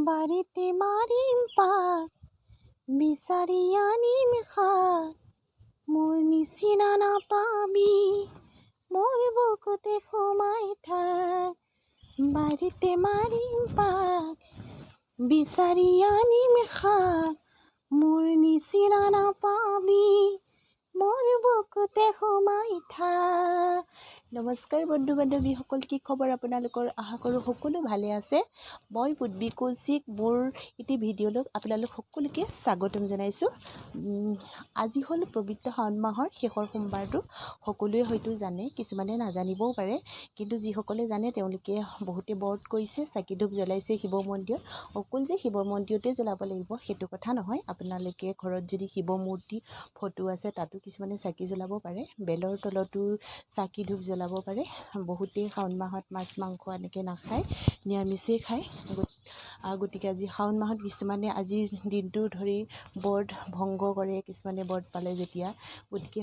বাৰীতে মাৰিম পাক, বিচাৰি আনিম শাক, মোৰ নিচিনা নাপাবি, মোৰ বুকুতে সোমাই থাক। বাৰীতে মাৰিম পাক, বিচাৰি আনিম শাক, মোৰ নিচিনা নাপাবি, মোৰ বুকুতে সোমাই থাক। নমস্কাৰ বন্ধু বান্ধৱীসকল, কি খবৰ আপোনালোকৰ? আশা কৰোঁ সকলো ভালে আছে। মই পূৰ্বী কৌশিক, মোৰ এটি ভিডিঅ'লৈ আপোনালোক সকলোকে স্বাগতম জনাইছোঁ। আজি হ'ল পবিত্ৰ শাওণ মাহৰ শেষৰ সোমবাৰটো। সকলোৱে হয়তো জানে, কিছুমানে নাজানিবও পাৰে, কিন্তু যিসকলে জানে তেওঁলোকে বহুতে ব্ৰত কৰিছে, চাকি ধূপ জ্বলাইছে শিৱ মন্দিৰত। অকল যে শিৱ মন্দিৰতে জ্বলাব লাগিব সেইটো কথা নহয়, আপোনালোকে ঘৰত যদি শিৱ মূৰ্তি ফটো আছে তাতো কিছুমানে চাকি জ্বলাব পাৰে, বেলৰ তলতো চাকি ধূপ জ্বলাব পাৰে। বহুতেই শাওণ মাহত মাছ মাংস এনেকৈ নাখায়, নিৰামিষেই খায়। গতিকে আজি শাওণ মাহত কিছুমানে আজিৰ দিনটো ধৰি ব্ৰত ভংগ কৰে, কিছুমানে ব্ৰত পালে যেতিয়া। গতিকে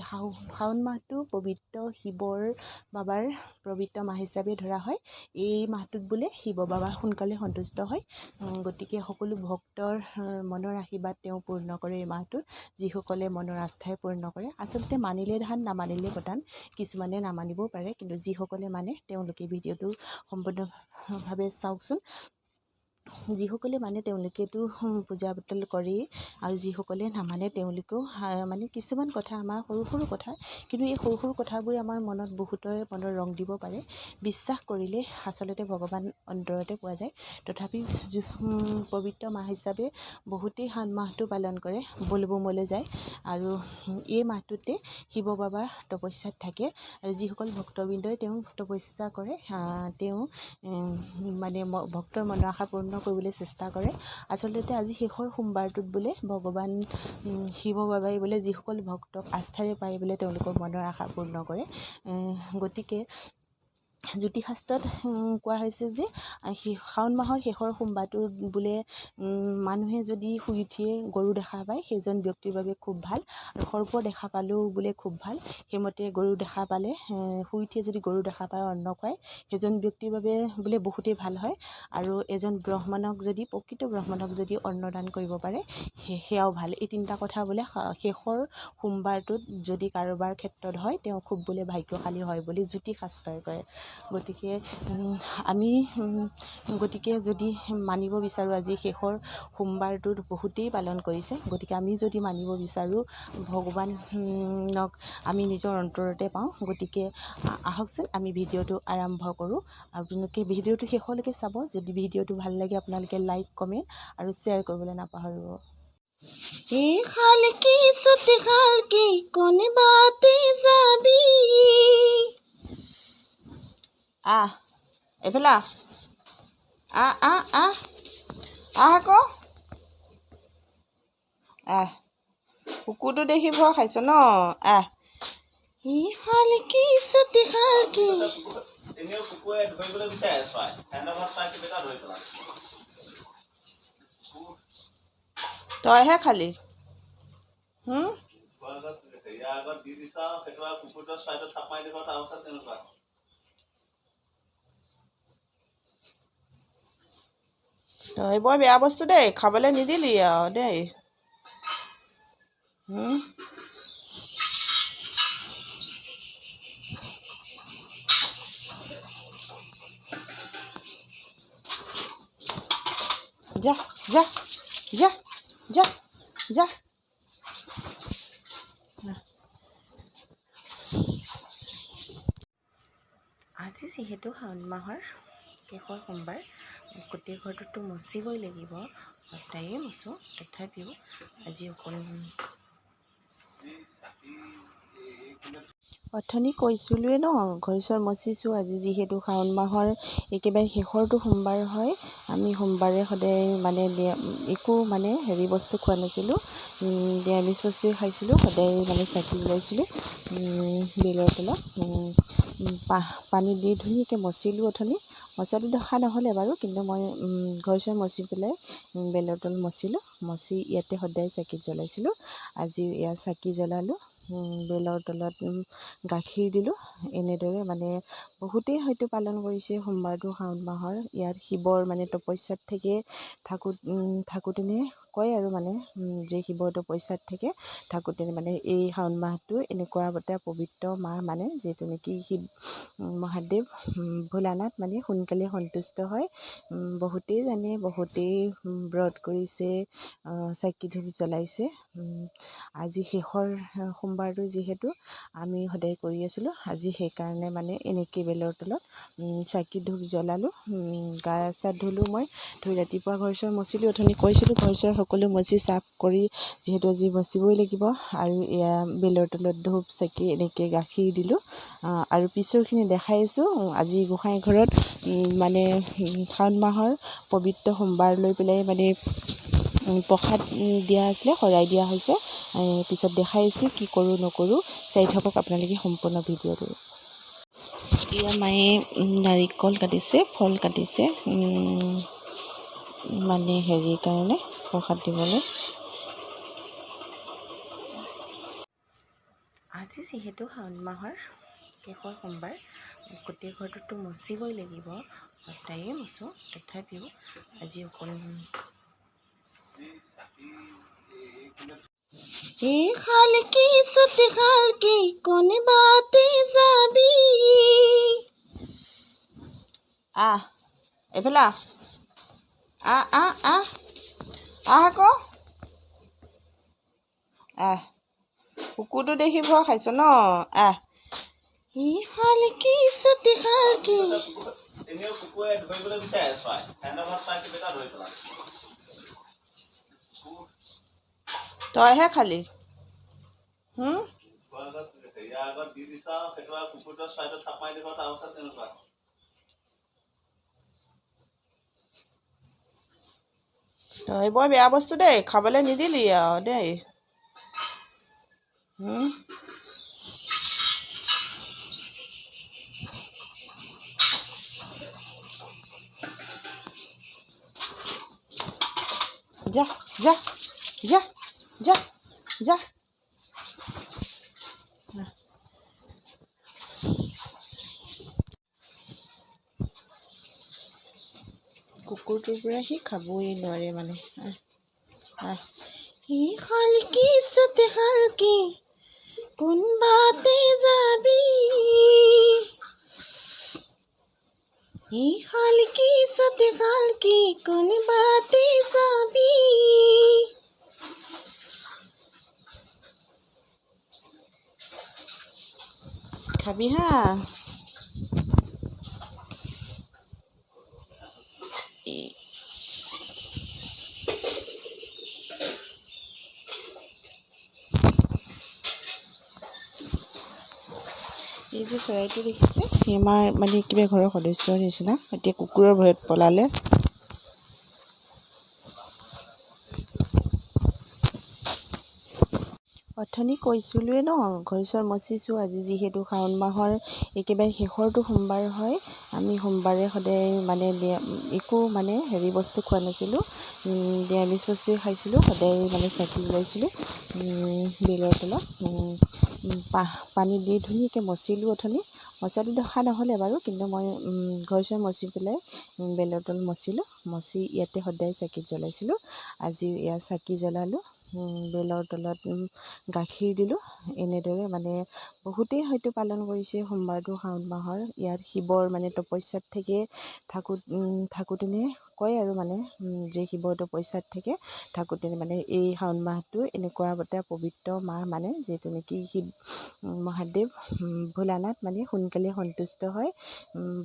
শাওণ মাহটো পবিত্ৰ শিৱৰ বাবাৰ পবিত্ৰ মাহ হিচাপে ধৰা হয়। এই মাহটোত বোলে শিৱ বাবা সোনকালে সন্তুষ্ট হয়। গতিকে সকলো ভক্তৰ মনৰ আশীৰ্বাদ তেওঁ পূৰ্ণ কৰে এই মাহটোত, যিসকলে মনৰ আস্থাই পূৰ্ণ কৰে। আচলতে মানিলে ধান, নামানিলে পতান। কিছুমানে নামানিবও পাৰে, কিন্তু যিসকলে মানে তেওঁলোকে ভিডিঅ'টো সম্পূৰ্ণভাৱে চাওকচোন। যিসকলে মানে তেওঁলোকেতো পূজা পাতল কৰেই, আৰু যিসকলে নামানে তেওঁলোকেও মানে কিছুমান কথা আমাৰ সৰু সৰু কথা, কিন্তু এই সৰু সৰু কথাবোৰে আমাৰ মনত বহুতৰে মনৰ ৰং দিব পাৰে। বিশ্বাস কৰিলে আচলতে ভগৱান অন্তৰতে পোৱা যায়। তথাপি পবিত্ৰ মাহ হিচাপে বহুতেই শাওণ মাহটো পালন কৰে, বলবমলৈ যায়, আৰু এই মাহটোতে শিৱ বাবাৰ তপস্যাত থাকে। আৰু যিসকল ভক্তবৃন্দই তেওঁ তপস্যা কৰে, তেওঁ মানে ভক্তৰ মনৰ আশা পূৰ্ণ কৰিবলৈ চেষ্টা কৰে। আচলতে আজি শেষৰ সোমবাৰটোত বোলে ভগৱান শিৱ বাবাই বোলে যিসকল ভক্তক আস্থাৰে পায় বোলে তেওঁলোকৰ মনৰ আশা পূৰ্ণ কৰে। গতিকে জ্যোতিষশাস্ত্ৰত কোৱা হৈছে যে শাওণ মাহৰ শেষৰ সোমবাৰটোত বোলে মানুহে যদি শুই উঠিয়ে গৰু দেখা পায় সেইজন ব্যক্তিৰ বাবে খুব ভাল, আৰু সৰ্প দেখা পালেও বোলে খুব ভাল। সেইমতে গৰু দেখা পালে, শুই উঠিয়ে যদি গৰু দেখা পায় অন্ন খুৱায়, সেইজন ব্যক্তিৰ বাবে বোলে বহুতেই ভাল হয়। আৰু এজন ব্ৰাহ্মণক যদি, প্ৰকৃত ব্ৰাহ্মণক যদি অন্নদান কৰিব পাৰে সেয়াও ভাল। এই তিনিটা কথা বোলে শেষৰ সোমবাৰটোত যদি কাৰোবাৰ ক্ষেত্ৰত হয়, তেওঁ খুব বোলে ভাগ্যশালী হয় বুলি জ্যোতিষশাস্ত্ৰই কয়। গতিকে আমি যদি মানিব বিচাৰোঁ, আজি শেষৰ সোমবাৰটোত বহুতেই পালন কৰিছে, গতিকে আমি যদি মানিব বিচাৰোঁ ভগৱানক আমি নিজৰ অন্তৰতে পাওঁ। গতিকে আহকচোন আমি ভিডিঅ'টো আৰম্ভ কৰোঁ। আপোনালোকে ভিডিঅ'টো শেষলৈকে চাব। যদি ভিডিঅ'টো ভাল লাগে আপোনালোকে লাইক, কমেণ্ট আৰু শ্বেয়াৰ কৰিবলৈ নাপাহৰিব। এই শালকি চুটি শালকি কোন বাটে যাবি, আহ এইফালে আহ আকৌ কুকুৰটো দেখি ভয় খাইছ ন? এই শালকি চুটি শালকি, তইহে খালি তই বৰ বেয়া বস্তু দেই, খাবলৈ নিদিলি আৰু দেই। যা যা যা যা যা। আজি যিহেতু শাওণ মাহৰ শেষৰ সোমবাৰ, গোটেই ঘৰটোতো মচিবই লাগিব, সদায়ে মচোঁ, তথাপিও আজি অথনি কৈছিলোঁৱে ন, ঘৰ চৰ মচিছোঁ। আজি যিহেতু শাওণ মাহৰ একেবাৰে শেষৰটো সোমবাৰ হয়, আমি সোমবাৰে সদায় মানে একো মানে হেৰি বস্তু খোৱা নাছিলোঁ, নিৰামিষ বস্তুৱে খাইছিলোঁ। সদায় মানে চাকি জ্বলাইছিলোঁ বেলৰ তলত, পানী দি ধুনীয়াকৈ মচিলোঁ। অথনি মচাটো দেখা নহ'লে বাৰু, কিন্তু মই ঘৰ চৰ মচি পেলাই বেলৰ তল মচিলোঁ, মচি ইয়াতে সদায় চাকি জ্বলাইছিলোঁ। আজি এয়া চাকি জ্বলালোঁ। বেলৰ তলত গাখীৰ দিলোঁ। এনেদৰে মানে বহুতেই হয়তো পালন কৰিছে সোমবাৰটো শাওণ মাহৰ। ইয়াত শিৱৰ মানে তপস্যাত থেকে থাকোঁতেনে কয় আৰু মানে যে শিৱৰ তপস্যাত থেকে থাকোঁতেনে মানে এই শাওণ মাহটো এনেকুৱা এটা পবিত্ৰ মাহ মানে যিহেতু নেকি শিৱ মহাদেৱ ভোলানাথ মানে সোনকালে সন্তুষ্ট হয়। বহুতেই জানে, বহুতেই ব্ৰত কৰিছে, চাকি ধূপ জ্বলাইছে। আজি শেষৰ সোমবাৰটো যিহেতু আমি সদায় কৰি আছিলোঁ, আজি সেইকাৰণে মানে এনেকৈ বেলৰ তলত চাকি ধূপ জ্বলালোঁ। গা চা ধুলোঁ, মই ধুই ৰাতিপুৱা ঘৰ চৰ মচিলোঁ। অথনি কৈছিলোঁ ঘৰ চৰ সকলো মচি চাফ কৰি যিহেতু আজি মচিবই লাগিব। আৰু এয়া বেলৰ তলত ধূপ চাকি এনেকৈ গাখীৰ দিলোঁ। আৰু পিছৰখিনি দেখাইছোঁ। আজি গোঁসাই ঘৰত মানে শাওণ মাহৰ পবিত্ৰ সোমবাৰ লৈ পেলাই মানে প্ৰসাদ দিয়া আছিলে, শৰাই দিয়া হৈছে। পিছত দেখাইছোঁ কি কৰোঁ নকৰোঁ, চাই থাকক আপোনালোকে সম্পূৰ্ণ ভিডিঅ'টো। এতিয়া মায়ে নাৰিকল কাটিছে, ফল কাটিছে মানে হেৰিৰ কাৰণে প্ৰসাদ দিবলৈ। আজি যিহেতু শাওণ মাহৰ শেষৰ সোমবাৰ, গোটেই ঘৰটোতো মচিবই লাগিব, সদায়ে মচোঁ। তথাপিও আজি অকণ খালকি ছুটি খালকি কোন বাতে যাবি, এইফালে আকৌ কুকুৰটো দেখি ভয় খাইছ ন? খালকি ছুটি খালকি তইহে খালি তই বৰ বেয়া বস্তু দেই, খাবলৈ নিদিলি আৰু দেই। যা যা যা যা যা। কুকুৰটোৰ পৰা সি খাবই নোৱাৰে মানে। খালকি ছুটি খালকি কোন বাতে যাবি, খালকি ছুটি খালকি কোন বাতে যাবি। খাবি হা। এই যে চৰাইটো দেখিছে, সি আমাৰ মানে কিবা ঘৰৰ সদস্যৰ নিচিনা। এতিয়া কুকুৰৰ ভয়ত পলালে। অথনি কৈছিলোঁৱে ন, ঘৰ চৰ মচিছোঁ। আজি যিহেতু শাওণ মাহৰ একেবাৰে শেষৰটো সোমবাৰ হয়, আমি সোমবাৰে সদায় মানে একো মানে হেৰি বস্তু খোৱা নাছিলোঁ, নিৰামিষ বস্তুৱে খাইছিলোঁ। সদায় মানে চাকি জ্বলাইছিলোঁ বেলৰ তলত। পানী দি ধুনীয়াকৈ মচিলোঁ। অথনি মচাটো দেখা নহ'লে বাৰু, কিন্তু মই ঘৰ চৰ মচি পেলাই বেলৰ তলত মচিলোঁ। মচি ইয়াতে সদায় চাকি জ্বলাইছিলোঁ। আজি ইয়াত চাকি জ্বলালোঁ, বেলৰ তলত গাখীৰ দিলোঁ। এনেদৰে মানে বহুতেই হয়তো পালন কৰিছে সোমবাৰটো শাওণ মাহৰ। ইয়াত শিৱৰ মানে তপস্যাত থেকে থাকোঁতেনে কয় আৰু মানে যে শিৱৰ তপস্যাত থেকে থাকোঁতেনে মানে এই শাওণ মাহটো এনেকুৱা এটা পবিত্ৰ মাহ মানে যিহেতু নেকি শিৱ মহাদেৱ ভোলানাথ মানে সোনকালে সন্তুষ্ট হয়।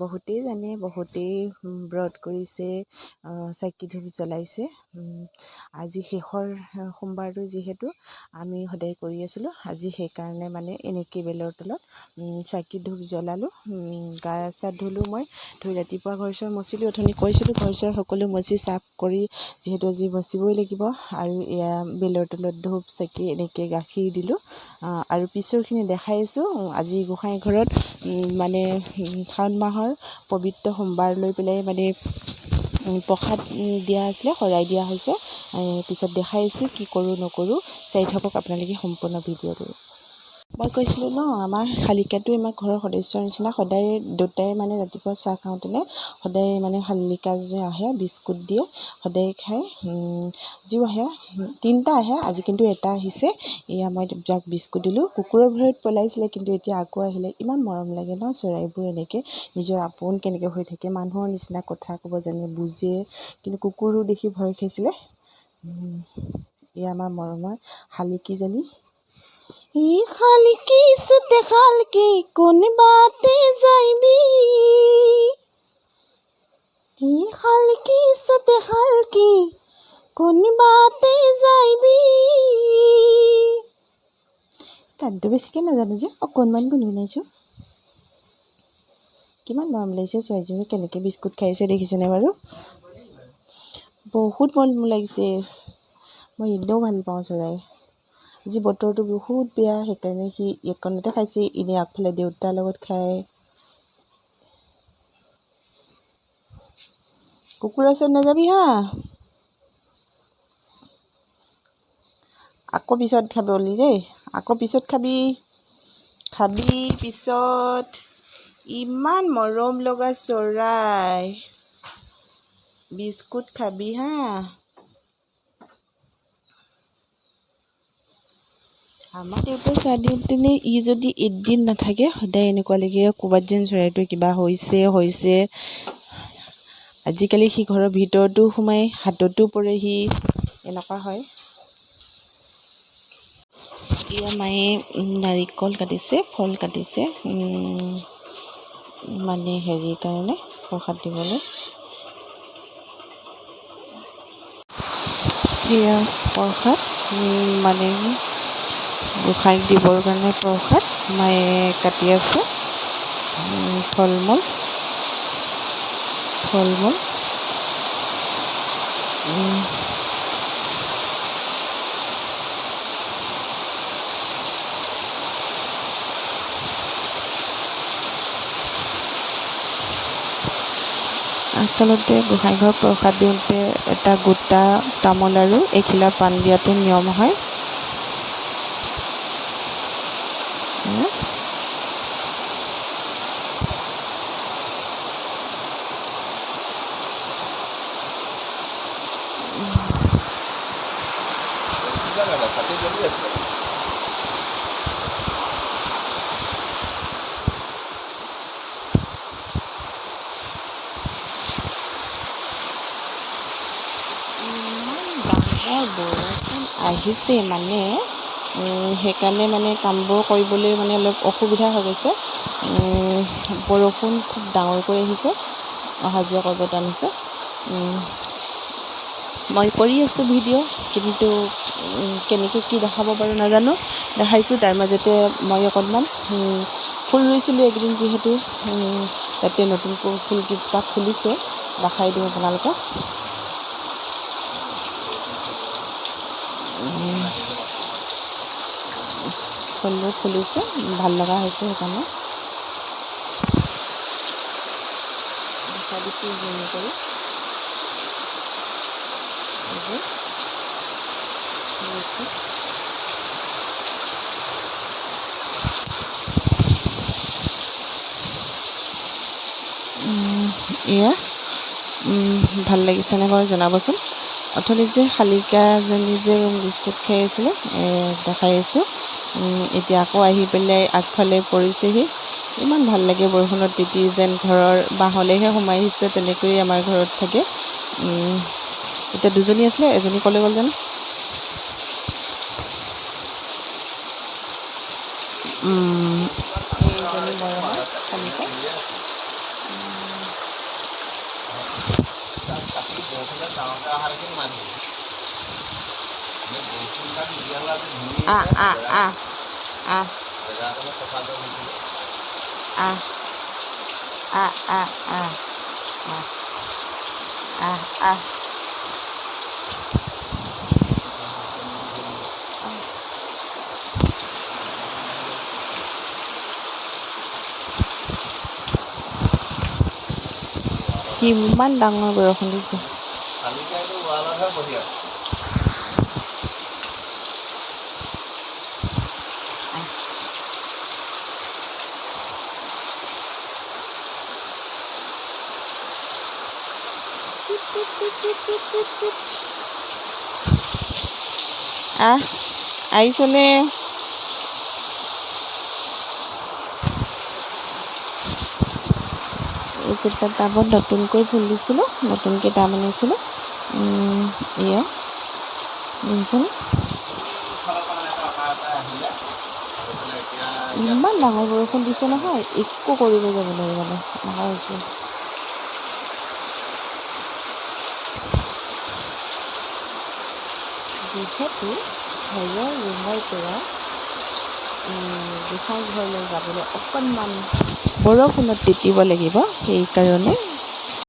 বহুতেই জানে, বহুতেই ব্ৰত কৰিছে, চাকি ধূপ জ্বলাইছে। আজি শেষৰ সোমবাৰটো যিহেতু আমি সদায় কৰি আছিলোঁ, আজি সেইকাৰণে মানে এনেকৈ বেলৰ তলত চাকি ধূপ জ্বলালোঁ। গা চা ধুলোঁ, মই ধুই ৰাতিপুৱা ঘৰ চৰ মচিলোঁ। অথনি কৈছিলোঁ ঘৰ চৰ সকলো মচি চাফ কৰি যিহেতু আজি মচিবই লাগিব। আৰু এয়া বেলৰ তলত ধূপ চাকি এনেকৈ গাখীৰ দিলোঁ। আৰু পিছৰখিনি দেখাইছোঁ। আজি গোঁসাই ঘৰত মানে শাওণ মাহৰ পবিত্ৰ সোমবাৰ লৈ পেলাই মানে প্ৰসাদ দিয়া আছিলে, শৰাই দিয়া হৈছে। পিছত দেখাইছোঁ কি কৰোঁ নকৰোঁ, চাই থাকক আপোনালোকে সম্পূৰ্ণ ভিডিঅ'টো। মই কৈছিলোঁ ন আমাৰ শালিকাটো আমাৰ ঘৰৰ সদস্যৰ নিচিনা সদায় দেউতাই মানে ৰাতিপুৱা চাহ খাওঁতেনে সদায় মানে শালিকা যে আহে বিস্কুট দিয়ে সদায় খায় যিও আহে 3টা আহে আজি কিন্তু এটা আহিছে এয়া মই তাক বিস্কুট দিলোঁ কুকুৰৰ ভয়ত পলাইছিলে কিন্তু এতিয়া আকৌ আহিলে ইমান মৰম লাগে ন চৰাইবোৰ এনেকৈ নিজৰ আপোন কেনেকৈ হৈ থাকে মানুহৰ নিচিনা কথা ক'ব জানে বুজে কিন্তু কুকুৰো দেখি ভয় খাইছিলে এয়া আমাৰ মৰমৰ শালিকীজনী শালিকি সুতে শালিকি কোন বাতে যাইবি শালিকি সুতে শালিকি কোন বাতে যাইবি গানটো বেছিকৈ নাজানো যে অকণমান গুণগুণাইছোঁ কিমান মৰম লাগিছে ছোৱালীজনী কেনেকৈ বিস্কুট খাইছে দেখিছেনে বাৰু বহুত মৰম লাগিছে মই এনেও ভাল পাওঁ চৰাই আজি বতৰটো বহুত বেয়া সেইকাৰণে সি এইকণতে খাইছে এনেই আগফালে দেউতাৰ লগত খায় কুকুৰৰ ওচৰত নাযাবি হা আকৌ পিছত খাবি দেই আকৌ পিছত খাবি পিছত ইমান মৰম লগা চৰাই বিস্কুট খাবি হা আমাৰ দেউতাই চাহ দিওঁতেনে ই যদি এদিন নাথাকে সদায় এনেকুৱা লাগে ক'ৰবাত যেন চৰাইটোৰ কিবা হৈছে আজিকালি সি ঘৰৰ ভিতৰতো সোমাই হাততো পৰে সি এনেকুৱা হয় এয়া মায়ে নাৰিকল কাটিছে ফল কাটিছে মানে হেৰিৰ কাৰণে প্ৰসাদ দিবলৈ এয়া প্ৰসাদ মানে গোসাঁইক দিবৰ কাৰণে প্ৰসাদ মায়ে কাটি আছে ফল মূল আচলতে গোসাঁইঘৰত প্ৰসাদ দিওঁতে এটা গোটা তামোল আৰু এখিলা পাণ দিয়াটো নিয়ম হয় বৰষুণ আহিছে মানে সেইকাৰণে মানে কামবোৰ কৰিবলৈ মানে অলপ অসুবিধা হৈ গৈছে বৰষুণ খুব ডাঙৰকৈ আহিছে অহা যোৱা কৰিব টান হৈছে মই কৰি আছোঁ ভিডিঅ' কিন্তু কেনেকৈ কি দেখাব পাৰোঁ নাজানো দেখাইছোঁ তাৰ মাজতে মই অকণমান ফুল ৰুইছিলোঁ এইকেইদিন যিহেতু তাতে নতুনকৈ ফুলকেইজোপা ফুলিছে দেখাই দিওঁ আপোনালোকক ফুলবোৰ ফুলিছে ভাল লগা হৈছে সেইকাৰণে দেখা দিছোঁ জুম কৰি এয়া ভাল লাগিছেনে বাৰু জনাবচোন অথনি যে শালিকাজনী যে বিস্কুট খাই আছিলে দেখাই আছোঁ এতিয়া আকৌ আহি পেলাই আগফালে পৰিছেহি ইমান ভাল লাগে বৰষুণত তিতি যেন ঘৰৰ বাঁহলৈহে সোমাই আহিছে তেনেকৈয়ে আমাৰ ঘৰত থাকে এতিয়া দুজনী আছিলে এজনী ক'লৈ গ'ল জানো এইজনী মৰমৰ শালিকা কিমান ডাঙৰ বৰষুণ দিছে আহিছনে? এইকেইটা টাবত নতুনকৈ ফুল দিছিলোঁ, নতুনকৈ টাব আনিছিলোঁ। এয়া দেখিছেনে? ইমান ডাঙৰ বৰষুণ দিছে নহয়, একো কৰিব যাব নোৱাৰি মানে এনেকুৱা হৈছে। যিহেতু ঘৰৰ ৰুমৰ পৰা গোসাঁই ঘৰলৈ যাবলৈ অকণমান বৰষুণত তিতিব লাগিব, সেইকাৰণে